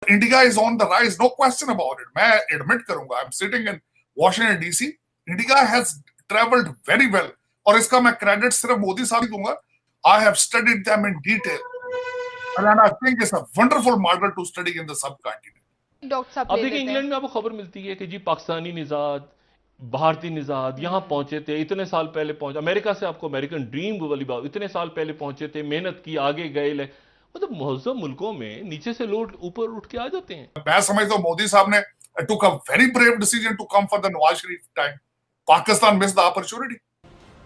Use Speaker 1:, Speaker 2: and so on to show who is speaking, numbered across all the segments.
Speaker 1: India is on the rise, no question about it. मैं admit करूंगा, I am sitting in Washington DC, India has travelled very well, और इसका मैं credit सिर्फ मोदी साहब को दूंगा। I have studied them in detail and I think it's a wonderful model to study in the subcontinent।
Speaker 2: Doctor साहब
Speaker 3: अब
Speaker 2: ले
Speaker 3: देखिए
Speaker 2: लेते
Speaker 3: इंग्लैंड
Speaker 2: हैं।
Speaker 3: में आपको खबर मिलती है कि जी पाकिस्तानी निजात, भारतीय निजात यहाँ पहुंचे थे, इतने साल पहले पहुंचे अमेरिका से, आपको अमेरिकन ड्रीम वाली बात, इतने साल पहले पहुंचे थे, मेहनत की, आगे गए। मतलब महज़ब मुल्कों में नीचे से लोग ऊपर उठ के आ जाते हैं।
Speaker 1: मैं समझता हूं मोदी साहब ने took a very brave decision to come for the Nawaz Sharif time. Pakistan miss the opportunity.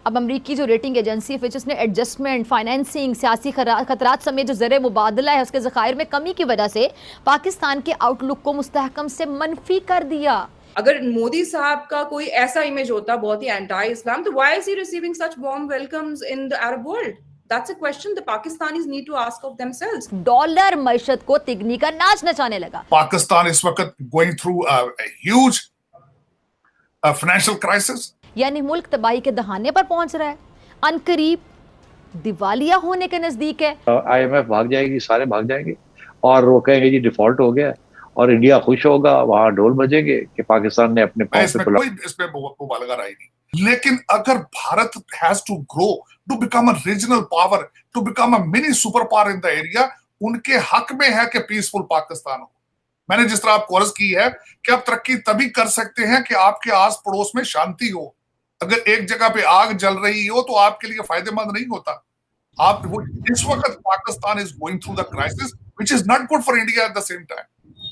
Speaker 2: अब अमरीकी जो रेटिंग एजेंसी फिच ने एडजस्टमेंट, फाइनेंसिंग, सियासी खतरात समेत जो ज़र मुबादला है उसके ज़खायर में कमी की वजह से पाकिस्तान के आउटलुक को मुस्तहकम से मनफी कर दिया।
Speaker 4: अगर मोदी साहब का कोई ऐसा इमेज होता बहुत ही एंटी इस्लाम, तो why is he receiving such warm welcomes in the Arab world? That's a question the Pakistanis need to ask of themselves।
Speaker 2: Dollar मईशत को तिगनी का नाच नचाने लगा।
Speaker 1: पाकिस्तान इस वक्त going through a huge financial crisis।
Speaker 2: यानी मुल्क तबाही के दहाने पर पहुंच रहा है, अनकरीब दिवालिया होने के नजदीक है।
Speaker 5: IMF भाग जाएगी, सारे भाग जाएंगे और वो कहेंगे जी डिफॉल्ट हो गया, और इंडिया खुश होगा, वहां ढोल बजेंगे कि पाकिस्तान ने अपने पांव पे
Speaker 1: कोई इसमें मुबालगा रही नहीं। लेकिन अगर Bharat has to grow to become a regional power, to become a mini super power in the area, उनके हक में है कि पीसफुल पाकिस्तान हो। मैंने जिस तरह आपको अर्ज की है कि आप तरक्की तभी कर सकते हैं कि आपके आस पड़ोस में शांति हो। अगर एक जगह पे आग जल रही हो तो आपके लिए फायदेमंद नहीं होता। आप वो इस वक्त Pakistan is going through the crisis which is not good for India at the same time.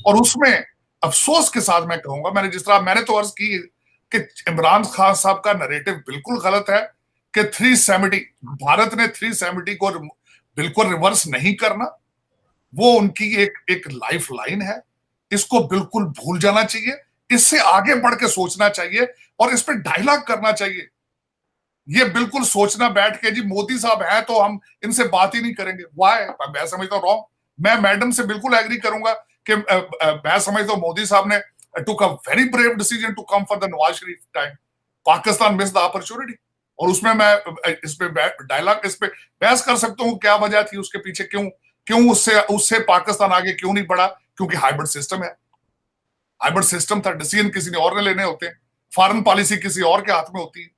Speaker 1: और उसमें अफसोस के साथ मैं कहूंगा, मैंने तो अर्ज की कि इमरान खान साहब का नैरेटिव बिल्कुल गलत है कि 370 भारत ने 370 को बिल्कुल रिवर्स नहीं करना। वो उनकी एक लाइफ लाइन है, इसको बिल्कुल भूल जाना चाहिए, इससे आगे बढ़ के सोचना चाहिए और इस पर डायलॉग करना चाहिए। ये बिल्कुल सोचना बैठ के जी मोदी साहब है तो हम इनसे बात ही नहीं करेंगे, वाई? मैं समझता हूं रॉन्ग। मैं मैडम से बिल्कुल एग्री करूंगा कि मैं समझता हूं मोदी साहब ने took a very brave decision to come for the Nawaz Sharif time. Pakistan miss the opportunity. और उसमें मैं इस पे डायलॉग, इस पे बहस कर सकता हूँ क्या वजह थी उसके पीछे, क्यों उससे पाकिस्तान आगे क्यों नहीं बढ़ा? क्योंकि हाइब्रिड सिस्टम है। हाइब्रिड सिस्टम था, डिसीजन किसी ने और ने लेने होते हैं, फॉरेन पॉलिसी किसी और के हाथ में होती है।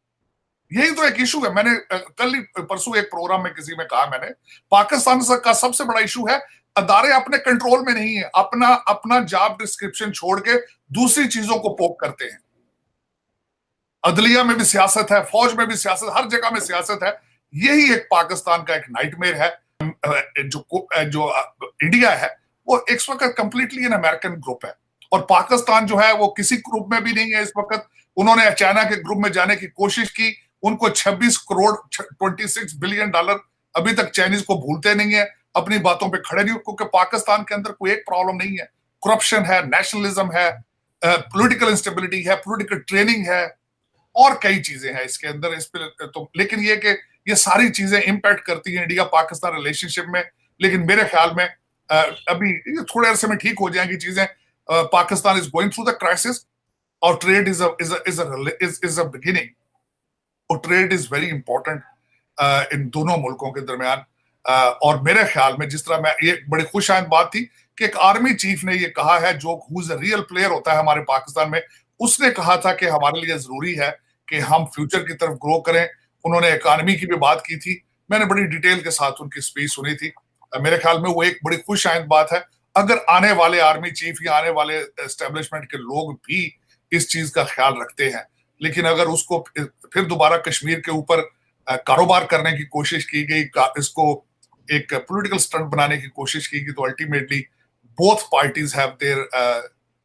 Speaker 1: यही तो एक इशू है। मैंने कल ही परसों एक प्रोग्राम में किसी में कहा, मैंने पाकिस्तान का सबसे बड़ा इशू है अदारे अपने कंट्रोल में नहीं है, अपना जॉब डिस्क्रिप्शन छोड़ के दूसरी चीजों को पोक करते हैं। अदलिया में भी सियासत है, फौज में भी सियासत, हर जगह में सियासत है। यही एक पाकिस्तान का एक नाइटमेयर है। जो इंडिया है वो इस वक्त कंप्लीटली एन अमेरिकन ग्रुप है, और पाकिस्तान जो है वो किसी ग्रुप में भी नहीं है इस वक्त। उन्होंने चाइना के ग्रुप में जाने की कोशिश की, उनको 26 करोड़ 26 बिलियन डॉलर अभी तक चाइनीज को भूलते नहीं है, अपनी बातों पे खड़े नहीं, क्योंकि पाकिस्तान के अंदर कोई एक प्रॉब्लम नहीं है। करप्शन है, नेशनलिज्म है, पॉलिटिकल इंस्टेबिलिटी है, पॉलिटिकल ट्रेनिंग है, और कई चीजें हैं इसके अंदर। इस पे तो लेकिन ये कि ये सारी चीजें इंपैक्ट करती हैं इंडिया पाकिस्तान रिलेशनशिप में। लेकिन मेरे ख्याल में अभी थोड़े अरसे में ठीक हो जाएंगी चीजें। Pakistan is going through the crisis, और ट्रेड इज अ बिगिनिंग, और trade is very important in दोनों मुल्कों के दरमियान। और मेरे ख्याल में जिस तरह मैं, ये बड़ी खुशआइंद बात थी कि एक आर्मी चीफ ने ये कहा है, जो हुज अ रियल प्लेयर होता है हमारे पाकिस्तान में, उसने कहा था कि हमारे लिए जरूरी है कि हम फ्यूचर की तरफ ग्रो करें। उन्होंने इकॉनमी की भी बात की थी, मैंने बड़ी डिटेल के साथ उनकी स्पीच सुनी थी। मेरे ख्याल में वो एक बड़ी खुशआइंद बात है। अगर आने वाले आर्मी चीफ या आने वाले एस्टेब्लिशमेंट के लोग भी इस चीज का ख्याल रखते हैं, लेकिन अगर उसको फिर दोबारा कश्मीर के ऊपर कारोबार करने की कोशिश की गई, इसको एक पॉलिटिकल स्टंट बनाने की कोशिश की गई, तो ultimately both parties have their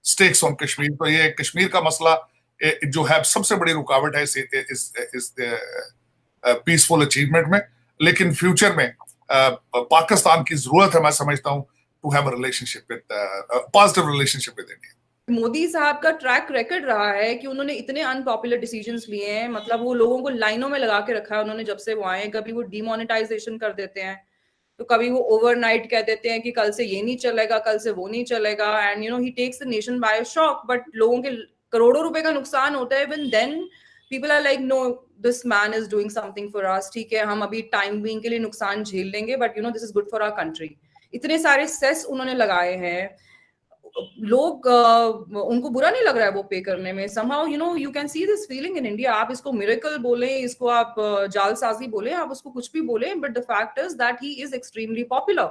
Speaker 1: stakes on Kashmir. तो ये कश्मीर का मसला जो है सबसे बड़ी रुकावट है इस पीसफुल अचीवमेंट में। लेकिन फ्यूचर में पाकिस्तान की जरूरत है, मैं समझता हूं, to have a relationship with positive relationship with India.
Speaker 4: Modi साहब का ट्रैक रिकॉर्ड रहा है कि उन्होंने इतने अनपॉपुलर डिसीजंस लिए हैं, मतलब वो लोगों को लाइनों में लगा के रखा है उन्होंने जब से वो आए। कभी वो डिमोनेटाइजेशन कर देते हैं, तो कभी वो ओवरनाइट कह देते हैं कि कल से ये नहीं चलेगा, कल से वो नहीं चलेगा, and he takes the nation by shock. But लोगों के करोड़ों रुपए का नुकसान होता है, when then people are like no this man is doing something for us. ठीक है, हम अभी टाइम बीइंग के लिए नुकसान झेल लेंगे, but this is good for our country. इतने सारे सेस उन्होंने लगाए हैं। लोग उनको बुरा नहीं लग रहा है वो पे करने में. Somehow, you know, you can see this feeling in India. आप इसको miracle बोले, इसको आप जालसाजी बोले, आप उसको कुछ भी बोले, but the fact is that he is extremely popular.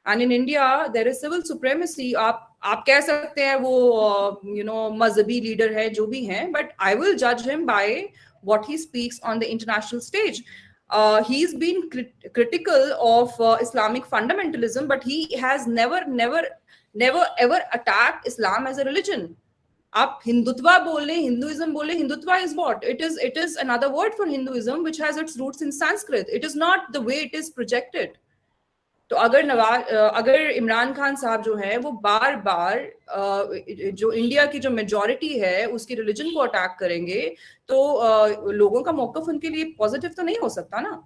Speaker 4: And in India, there is civil supremacy. आप कह सकते हैं वो you know मजहबी लीडर है जो भी हैं, but I will judge him by what he speaks on the international stage. He's been critical of Islamic fundamentalism, but he has never ever attacked Islam as a religion. आप हिंदुत्वा बोले, Hinduism बोले, Hindutva is what? It is another word for Hinduism which has its roots in Sanskrit. It is not the way it is projected. तो अगर इमरान खान साहब जो है वो बार बार जो इंडिया की जो मेजॉरिटी है उसकी रिलीजन को अटैक करेंगे तो लोगों का मौकफ उनके लिए पॉजिटिव तो नहीं हो सकता ना.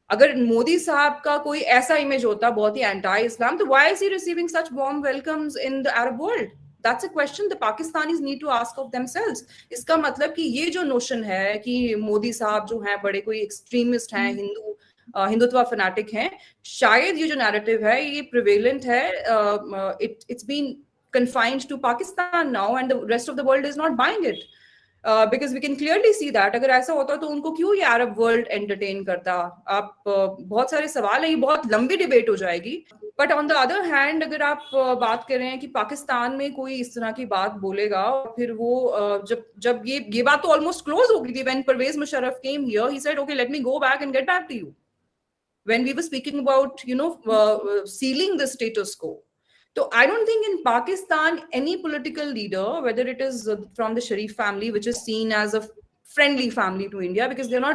Speaker 4: अगर मोदी साहब का कोई ऐसा इमेज होता बहुत ही एंटी इस्लाम, तो why is he receiving such warm welcomes in the Arab world? That's a question the Pakistanis need to ask of themselves. इसका मतलब कि ये जो नोशन है कि मोदी साहब जो हैं बड़े कोई एक्सट्रीमिस्ट हैं, हिंदुत्व फैनाटिक हैं, शायद ये जो नैरेटिव है ये प्रिवेलेंट है. It's been confined to Pakistan now and the rest of the world is not buying it. Because we can clearly see that अगर ऐसा होता तो उनको क्यों ये अरब वर्ल्ड एंटरटेन करता? आप बहुत सारे सवाल है, ये बहुत लंबी डिबेट हो जाएगी. But on the other hand अगर आप बात कर रहे हैं कि पाकिस्तान में कोई इस तरह की बात बोलेगा और फिर वो जब ये बात तो ऑलमोस्ट क्लोज हो गई थी. When Pervez Musharraf came here he said okay let me go back and get back to you. When we were speaking about sealing the status quo. So I don't think in Pakistan any political leader, whether it is from the Sharif family, which is seen as a friendly family to India, because they're not